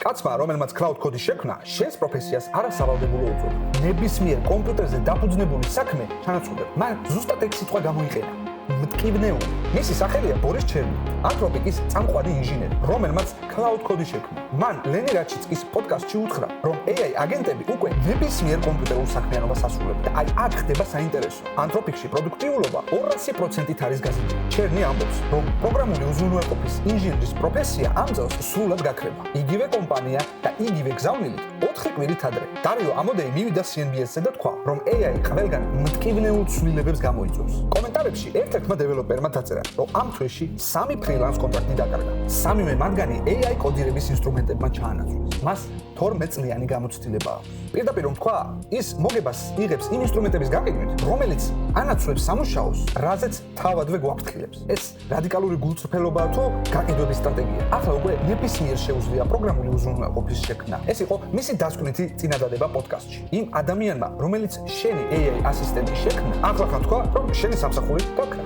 კაცმა, რომელმაც cloud code-ის შექმნა, შენს პროფესიას არასავალდებულო უწოდა. ნებისმიერ კომპიუტერზე დაფუძნებული საქმე ჩანაცვლდება. მან ზუსტად ეგ სიტყვა გამოიყენა. მტკივნეული. მისი სახელია ბორის ჩერნი, ანთროპიკის წამყვანი ინჟინერი, რომელმაც cloud code-ი შექმნა. მან ლენი რაჩიცკის პოდკასტში უთხრა, რომ AI აგენტები უკვე ნებისმიერ კომპიუტერულ საქმიანობას ასრულებენ. და აი აქ ხდება საინტერესო. ანთროპიკში პროდუქტიულობა 200%-ით არის გაზრდილი. ჩერნი ამბობს, რომ პროგრამული უზრუნველყოფის ინჟინრის პროფესია ამ წელს სრულად გაქრება. იგივე კომპანია და იგივე გზავნილით 4 კვირით ადრე. დარიო ამოდეი მივიდა CNBS-ზე და თქვა, რომ AI ყველგან მტკივნეულ ცვლილებებს გამოიწვევს. კომენტარებში ერთ-ერთმა დეველოპერმა დაწერა, რომ ამ თვეში 3 ფრილანს კონტრაქტი დაკარგა. 3-მე მათგანი AI კოდირების ინსტრუმენტებმა ჩაანაცვლეს. მას 12 წლიანი გამოცდილება აქვს. პირდაპირ რომ თქვა, ის მოგებას იღებს იმ ინსტრუმენტების გაყიდვით, რომელიც ანაცვლებს სამუშაოს, რაზეც თავადვე გვაფრთხილებს. ეს რადიკალური გულწრფელობაა თუ გაყიდვების სტრატეგია. ახლა უკვე ნებისმიერ შეუძლია პროგრამული უზრუნველყოფის შექმნა. ეს იყო მისი დასკვნითი წინადადება პოდკასტში. იმ ადამიანმა, რომელიც შენი AI ასისტენტი შექმნა, ახლა თქვა, რომ შენი სამსახური გაქრა.